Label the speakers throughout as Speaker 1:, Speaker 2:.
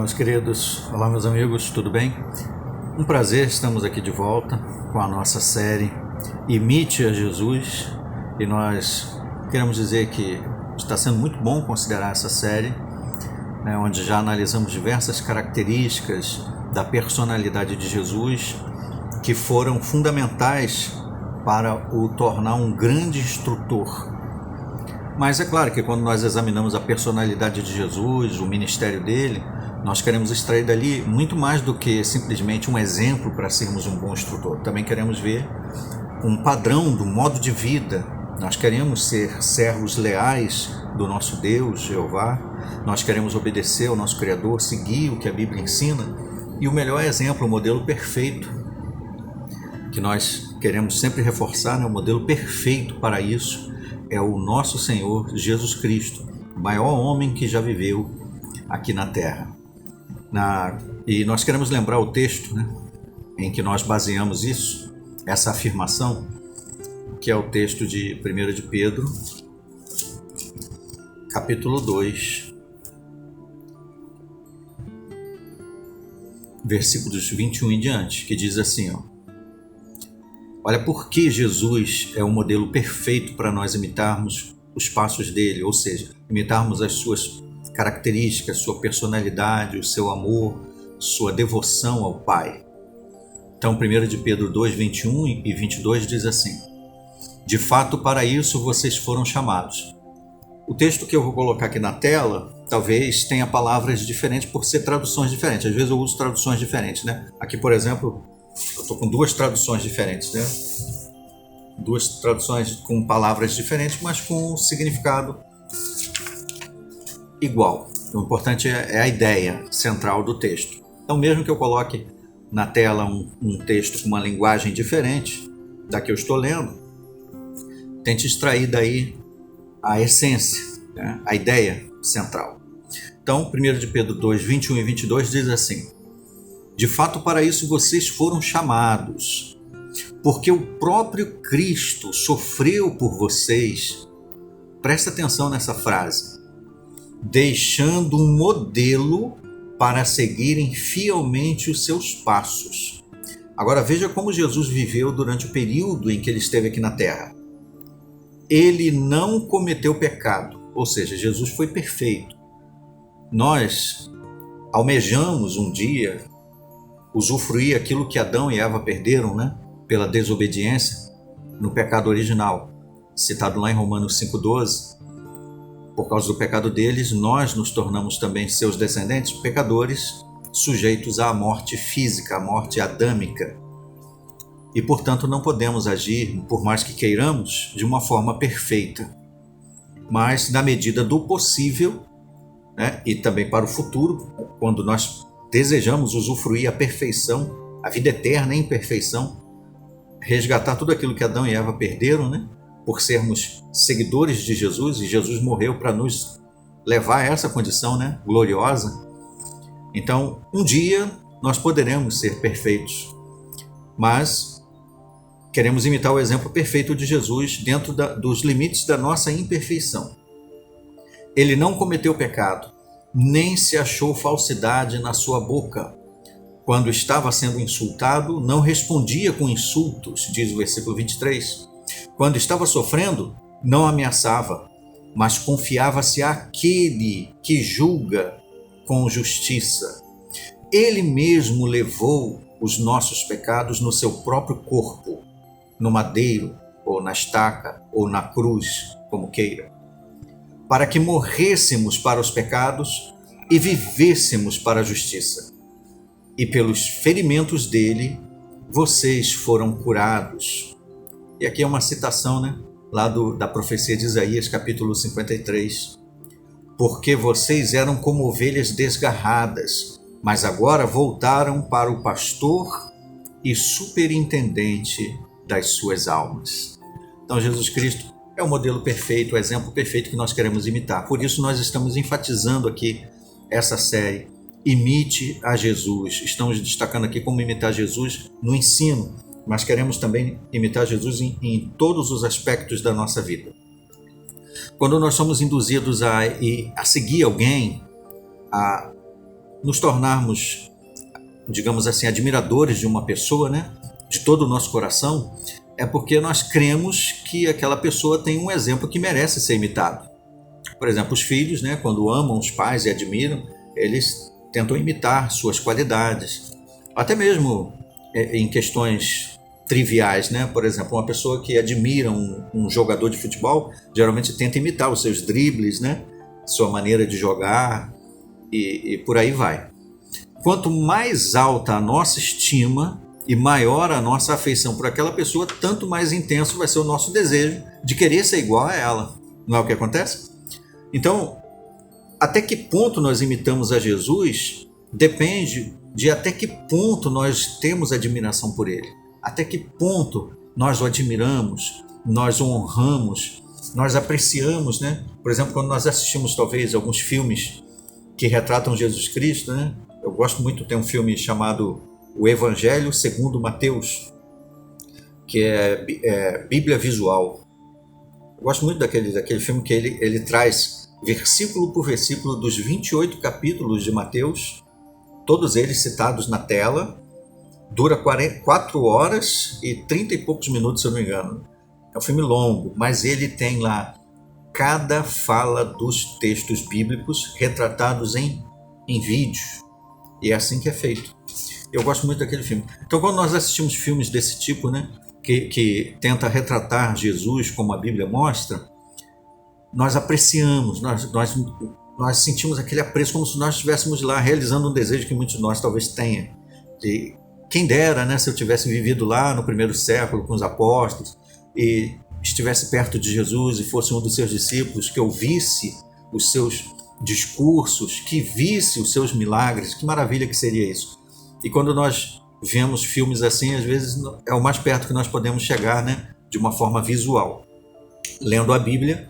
Speaker 1: meus queridos. Olá, meus amigos, tudo bem? Um prazer, estamos aqui de volta com a nossa série Imite a Jesus. E nós queremos dizer que está sendo muito bom considerar essa série, onde já analisamos diversas características da personalidade de Jesus que foram fundamentais para o tornar um grande instrutor. Mas é claro que quando nós examinamos a personalidade de Jesus, o ministério dele, nós queremos extrair dali muito mais do que simplesmente um exemplo para sermos um bom instrutor. Também queremos ver um padrão do modo de vida. Nós queremos ser servos leais do nosso Deus, Jeová. Nós queremos obedecer ao nosso Criador, seguir o que a Bíblia ensina. E o melhor exemplo, o modelo perfeito, que nós queremos sempre reforçar, o modelo perfeito para isso, é o nosso Senhor Jesus Cristo, o maior homem que já viveu aqui na Terra. E nós queremos lembrar o texto em que nós baseamos isso, essa afirmação, que é o texto de 1 de Pedro, capítulo 2, versículos 21 em diante, que diz assim, olha por que Jesus é o modelo perfeito para nós imitarmos os passos dele, ou seja, imitarmos as suas características, sua personalidade, o seu amor, sua devoção ao Pai. Então, 1 de Pedro 2, 21 e 22 diz assim: de fato, para isso vocês foram chamados. O texto que eu vou colocar aqui na tela, talvez tenha palavras diferentes por ser traduções diferentes. Às vezes eu uso traduções diferentes, Aqui, por exemplo, eu estou com duas traduções diferentes, Duas traduções com palavras diferentes, mas com significado igual. O importante é a ideia central do texto. Então, mesmo que eu coloque na tela um texto com uma linguagem diferente da que eu estou lendo, tente extrair daí a essência, a ideia central. Então, 1 de Pedro 2, 21 e 22 diz assim: de fato, para isso vocês foram chamados, porque o próprio Cristo sofreu por vocês. Presta atenção nessa frase. Deixando um modelo para seguirem fielmente os seus passos. Agora veja como Jesus viveu durante o período em que ele esteve aqui na Terra. Ele não cometeu pecado, ou seja, Jesus foi perfeito. Nós almejamos um dia usufruir aquilo que Adão e Eva perderam, pela desobediência no pecado original, citado lá em Romanos 5,12. Por causa do pecado deles, nós nos tornamos também seus descendentes, pecadores, sujeitos à morte física, à morte adâmica. E, portanto, não podemos agir, por mais que queiramos, de uma forma perfeita. Mas, na medida do possível, e também para o futuro, quando nós desejamos usufruir a perfeição, a vida eterna em perfeição, resgatar tudo aquilo que Adão e Eva perderam, por sermos seguidores de Jesus, e Jesus morreu para nos levar a essa condição, gloriosa. Então, um dia nós poderemos ser perfeitos, mas queremos imitar o exemplo perfeito de Jesus dentro dos limites da nossa imperfeição. Ele não cometeu pecado, nem se achou falsidade na sua boca. Quando estava sendo insultado, não respondia com insultos, diz o versículo 23. Quando estava sofrendo, não ameaçava, mas confiava-se àquele que julga com justiça. Ele mesmo levou os nossos pecados no seu próprio corpo, no madeiro, ou na estaca, ou na cruz, como queira, para que morrêssemos para os pecados e vivêssemos para a justiça. E pelos ferimentos dele, vocês foram curados. E aqui é uma citação, lá da profecia de Isaías, capítulo 53. Porque vocês eram como ovelhas desgarradas, mas agora voltaram para o pastor e superintendente das suas almas. Então, Jesus Cristo é o modelo perfeito, o exemplo perfeito que nós queremos imitar. Por isso, nós estamos enfatizando aqui essa série, Imite a Jesus. Estamos destacando aqui como imitar Jesus no ensino, mas queremos também imitar Jesus em todos os aspectos da nossa vida. Quando nós somos induzidos a seguir alguém, a nos tornarmos, digamos assim, admiradores de uma pessoa, né, de todo o nosso coração, é porque nós cremos que aquela pessoa tem um exemplo que merece ser imitado. Por exemplo, os filhos, né, quando amam os pais e admiram, eles tentam imitar suas qualidades. Até mesmo em questões triviais, né? Por exemplo, uma pessoa que admira um jogador de futebol, geralmente tenta imitar os seus dribles, né, sua maneira de jogar e por aí vai. Quanto mais alta a nossa estima e maior a nossa afeição por aquela pessoa, tanto mais intenso vai ser o nosso desejo de querer ser igual a ela. Não é o que acontece? Então, até que ponto nós imitamos a Jesus depende de até que ponto nós temos admiração por ele. Até que ponto nós o admiramos, nós o honramos, nós apreciamos, né? Por exemplo, quando nós assistimos talvez alguns filmes que retratam Jesus Cristo, né? Eu gosto muito, tem um filme chamado O Evangelho segundo Mateus, que é Bíblia visual. Eu gosto muito daquele filme que ele traz versículo por versículo dos 28 capítulos de Mateus, todos eles citados na tela. Dura 4 horas e 30 e poucos minutos, se eu não me engano. É um filme longo, mas ele tem lá cada fala dos textos bíblicos retratados em vídeo. E é assim que é feito. Eu gosto muito daquele filme. Então, quando nós assistimos filmes desse tipo, né, que tenta retratar Jesus como a Bíblia mostra, nós apreciamos, nós sentimos aquele apreço como se nós estivéssemos lá realizando um desejo que muitos de nós talvez tenham. E quem dera, né, se eu tivesse vivido lá no primeiro século com os apóstolos e estivesse perto de Jesus e fosse um dos seus discípulos, que eu visse os seus discursos, que visse os seus milagres. Que maravilha que seria isso. E quando nós vemos filmes assim, às vezes é o mais perto que nós podemos chegar, né, de uma forma visual. Lendo a Bíblia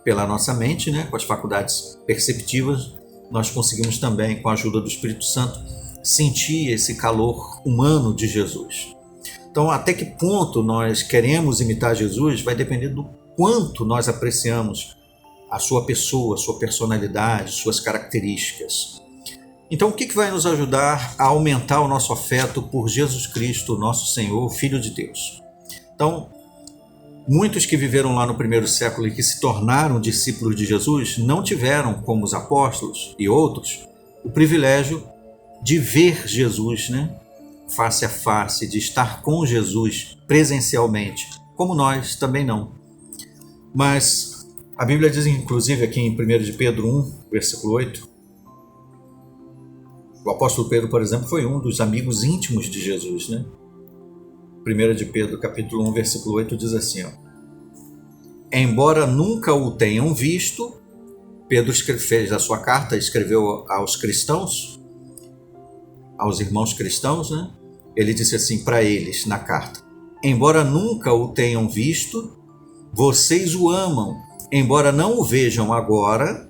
Speaker 1: pela nossa mente, né, com as faculdades perceptivas, nós conseguimos também, com a ajuda do Espírito Santo, sentir esse calor humano de Jesus. Então, até que ponto nós queremos imitar Jesus vai depender do quanto nós apreciamos a sua pessoa, sua personalidade, suas características. Então, o que vai nos ajudar a aumentar o nosso afeto por Jesus Cristo, nosso Senhor, Filho de Deus? Então, muitos que viveram lá no primeiro século e que se tornaram discípulos de Jesus não tiveram, como os apóstolos e outros, o privilégio de ver Jesus, né, face a face, de estar com Jesus presencialmente, como nós também não. Mas a Bíblia diz, inclusive, aqui em 1 de Pedro 1, versículo 8, o apóstolo Pedro, por exemplo, foi um dos amigos íntimos de Jesus, né? 1 de Pedro, capítulo 1, versículo 8, diz assim, ó, embora nunca o tenham visto, Pedro fez a sua carta, escreveu aos cristãos, aos irmãos cristãos, né? Ele disse assim para eles na carta, embora nunca o tenham visto, vocês o amam, embora não o vejam agora,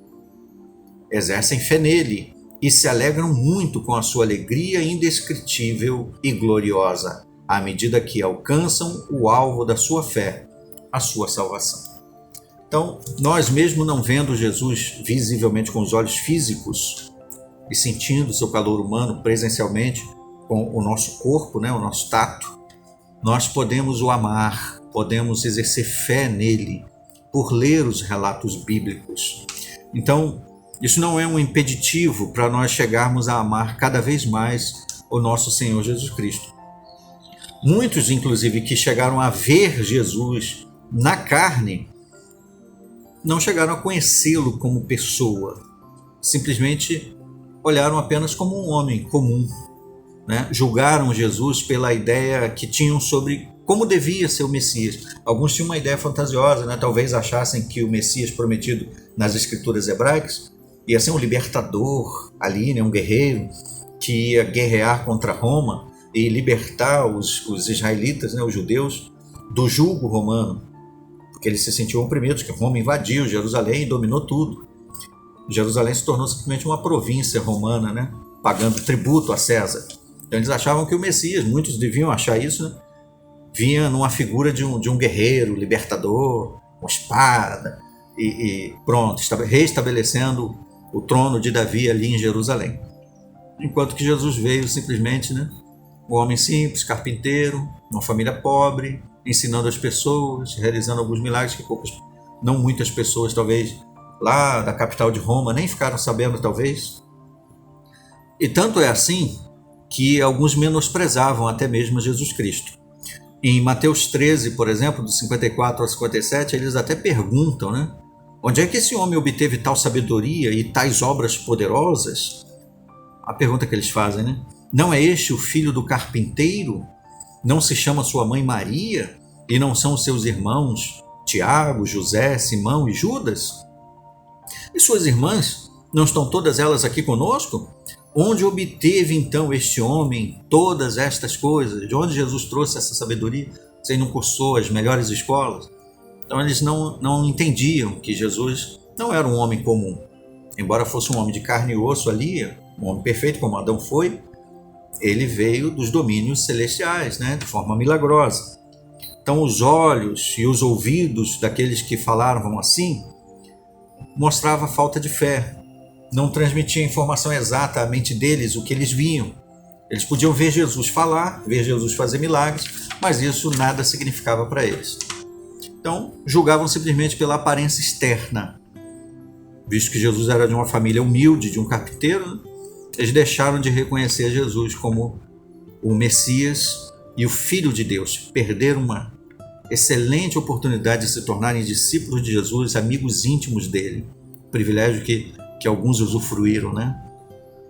Speaker 1: exercem fé nele e se alegram muito com a sua alegria indescritível e gloriosa, à medida que alcançam o alvo da sua fé, a sua salvação. Então, nós mesmo não vendo Jesus visivelmente com os olhos físicos e sentindo o seu calor humano presencialmente com o nosso corpo, né, o nosso tato, nós podemos o amar, podemos exercer fé nele por ler os relatos bíblicos. Então, isso não é um impeditivo para nós chegarmos a amar cada vez mais o nosso Senhor Jesus Cristo. Muitos, inclusive, que chegaram a ver Jesus na carne, não chegaram a conhecê-lo como pessoa. Simplesmente olharam apenas como um homem comum, né? Julgaram Jesus pela ideia que tinham sobre como devia ser o Messias. Alguns tinham uma ideia fantasiosa, né? Talvez achassem que o Messias prometido nas escrituras hebraicas ia ser um libertador ali, né? Um guerreiro que ia guerrear contra Roma e libertar os israelitas, né? Os judeus, do jugo romano, porque eles se sentiam oprimidos, que Roma invadiu Jerusalém e dominou tudo. Jerusalém se tornou simplesmente uma província romana, né? Pagando tributo a César. Então eles achavam que o Messias, muitos deviam achar isso, né? Vinha numa figura de um guerreiro, libertador, com espada, e pronto, reestabelecendo o trono de Davi ali em Jerusalém. enquanto que Jesus veio simplesmente, né, um homem simples, carpinteiro, uma família pobre, ensinando as pessoas, realizando alguns milagres que não muitas pessoas, talvez, lá da capital de Roma, nem ficaram sabendo, talvez. E tanto é assim que alguns menosprezavam até mesmo Jesus Cristo. Em Mateus 13, por exemplo, do 54 ao 57, eles até perguntam, né? Onde é que esse homem obteve tal sabedoria e tais obras poderosas? A pergunta que eles fazem, né? Não é este o filho do carpinteiro? Não se chama sua mãe Maria? E não são os seus irmãos Tiago, José, Simão e Judas? E suas irmãs, não estão todas elas aqui conosco? Onde obteve então este homem todas estas coisas? De onde Jesus trouxe essa sabedoria? Você não cursou as melhores escolas? Então eles não entendiam que Jesus não era um homem comum. Embora fosse um homem de carne e osso ali, um homem perfeito como Adão foi, ele veio dos domínios celestiais, né, de forma milagrosa. Então os olhos e os ouvidos daqueles que falavam assim mostrava falta de fé. Não transmitia informação exata à mente deles, o que eles viam. Eles podiam ver Jesus falar, ver Jesus fazer milagres, mas isso nada significava para eles. Então, julgavam simplesmente pela aparência externa. Visto que Jesus era de uma família humilde, de um carpinteiro, eles deixaram de reconhecer Jesus como o Messias e o Filho de Deus. Perderam uma excelente oportunidade de se tornarem discípulos de Jesus, amigos íntimos dele. Privilégio que alguns usufruíram, né?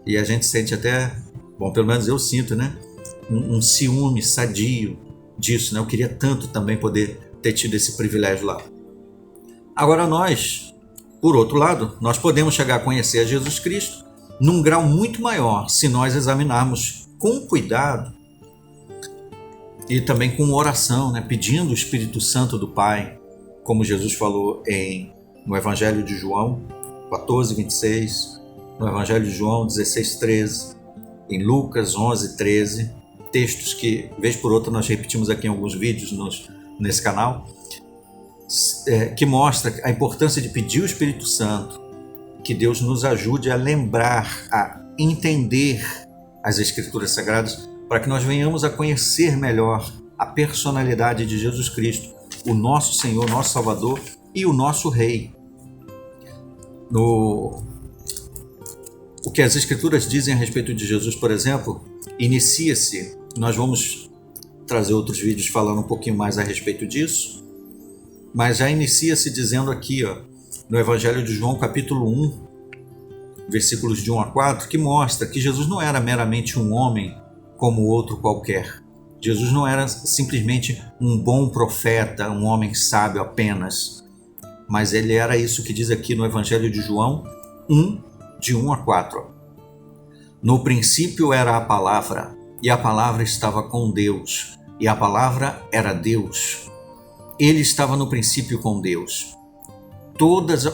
Speaker 1: E a gente sente até, bom, pelo menos eu sinto, né? Um ciúme sadio disso, né? Eu queria tanto também poder ter tido esse privilégio lá. Agora nós, por outro lado, nós podemos chegar a conhecer a Jesus Cristo num grau muito maior se nós examinarmos com cuidado e também com oração, né? Pedindo o Espírito Santo do Pai, como Jesus falou no Evangelho de João 14, 26, no Evangelho de João 16, 13, em Lucas 11, 13, textos que, vez por outra, nós repetimos aqui em alguns vídeos nesse canal, que mostra a importância de pedir o Espírito Santo, que Deus nos ajude a lembrar, a entender as Escrituras Sagradas, para que nós venhamos a conhecer melhor a personalidade de Jesus Cristo, o nosso Senhor, nosso Salvador e o nosso Rei. O que as Escrituras dizem a respeito de Jesus, por exemplo, inicia-se, nós vamos trazer outros vídeos falando um pouquinho mais a respeito disso, mas já inicia-se dizendo aqui, no Evangelho de João, capítulo 1, versículos de 1 a 4, que mostra que Jesus não era meramente um homem como outro qualquer. Jesus não era simplesmente um bom profeta, um homem sábio apenas, mas ele era isso que diz aqui no Evangelho de João 1, de 1 a 4. No princípio era a palavra, e a palavra estava com Deus, e a palavra era Deus. Ele estava no princípio com Deus.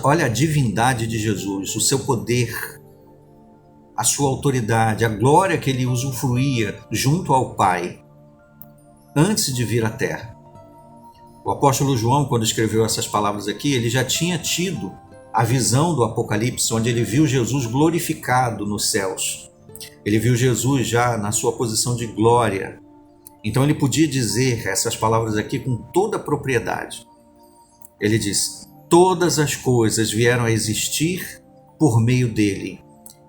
Speaker 1: Olha a divindade de Jesus, o seu poder, a sua autoridade, a glória que ele usufruía junto ao Pai, antes de vir à Terra. O apóstolo João, quando escreveu essas palavras aqui, ele já tinha tido a visão do Apocalipse, onde ele viu Jesus glorificado nos céus. Ele viu Jesus já na sua posição de glória. Então ele podia dizer essas palavras aqui com toda a propriedade. Ele diz: todas as coisas vieram a existir por meio dele,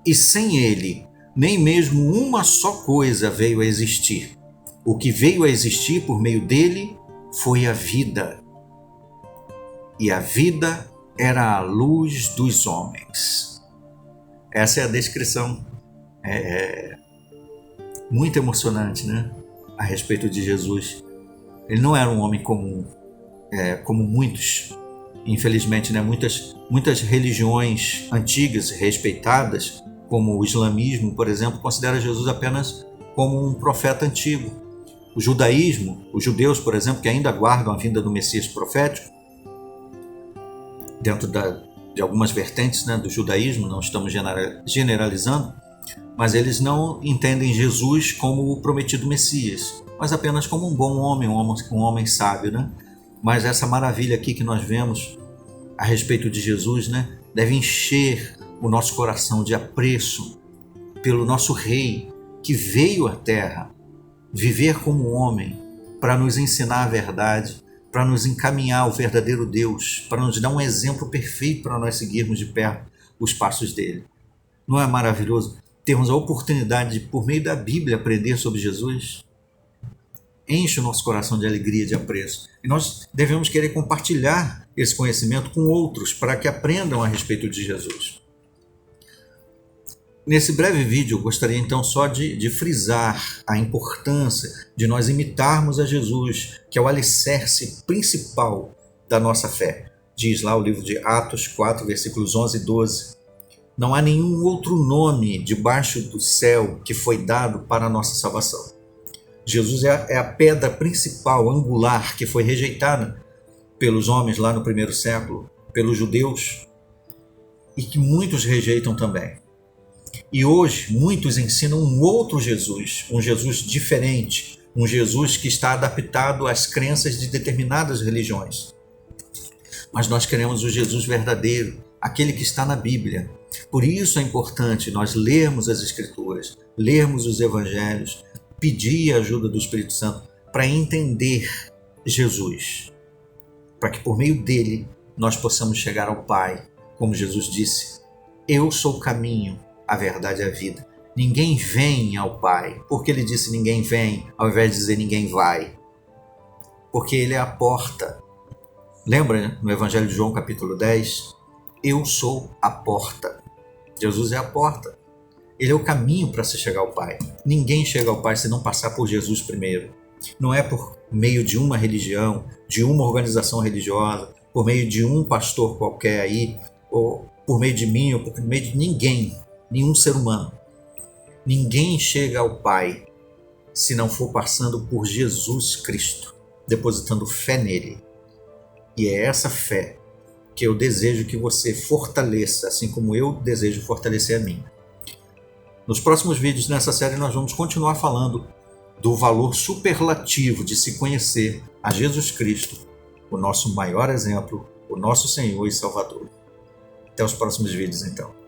Speaker 1: e sem ele, nem mesmo uma só coisa veio a existir. O que veio a existir por meio dele foi a vida, e a vida era a luz dos homens. Essa é a descrição muito emocionante, né? A respeito de Jesus. Ele não era um homem comum, como muitos, infelizmente, né? Muitas religiões antigas respeitadas, como o islamismo, por exemplo, considera Jesus apenas como um profeta antigo. O judaísmo, os judeus, por exemplo, que ainda aguardam a vinda do Messias profético, dentro de algumas vertentes, né, do judaísmo, não estamos generalizando, mas eles não entendem Jesus como o prometido Messias, mas apenas como um bom homem, um homem sábio, né? Mas essa maravilha aqui que nós vemos a respeito de Jesus, né, deve encher o nosso coração de apreço pelo nosso Rei, que veio à Terra viver como homem para nos ensinar a verdade, para nos encaminhar ao verdadeiro Deus, para nos dar um exemplo perfeito para nós seguirmos de perto os passos dele. Não é maravilhoso termos a oportunidade de, por meio da Bíblia, aprender sobre Jesus? Enche o nosso coração de alegria, de apreço. E nós devemos querer compartilhar esse conhecimento com outros para que aprendam a respeito de Jesus. Nesse breve vídeo, eu gostaria então só de frisar a importância de nós imitarmos a Jesus, que é o alicerce principal da nossa fé. Diz lá o livro de Atos 4, versículos 11 e 12. Não há nenhum outro nome debaixo do céu que foi dado para a nossa salvação. Jesus é a pedra principal, angular, que foi rejeitada pelos homens lá no primeiro século, pelos judeus, e que muitos rejeitam também. E hoje muitos ensinam um outro Jesus, um Jesus diferente, um Jesus que está adaptado às crenças de determinadas religiões. Mas nós queremos o Jesus verdadeiro, aquele que está na Bíblia. Por isso é importante nós lermos as Escrituras, lermos os Evangelhos, pedir a ajuda do Espírito Santo para entender Jesus, para que por meio dele nós possamos chegar ao Pai. Como Jesus disse, eu sou o caminho, a verdade e a vida. Ninguém vem ao Pai. Por que ele disse ninguém vem, ao invés de dizer ninguém vai? Porque ele é a porta. Lembra, né? No Evangelho de João, capítulo 10? Eu sou a porta. Jesus é a porta. Ele é o caminho para se chegar ao Pai. Ninguém chega ao Pai se não passar por Jesus primeiro. Não é por meio de uma religião, de uma organização religiosa, por meio de um pastor qualquer aí, ou por meio de mim, ou por meio de ninguém. Nenhum ser humano. Ninguém chega ao Pai se não for passando por Jesus Cristo, depositando fé nele. E é essa fé que eu desejo que você fortaleça, assim como eu desejo fortalecer a minha. Nos próximos vídeos nessa série nós vamos continuar falando do valor superlativo de se conhecer a Jesus Cristo, o nosso maior exemplo, o nosso Senhor e Salvador. Até os próximos vídeos então.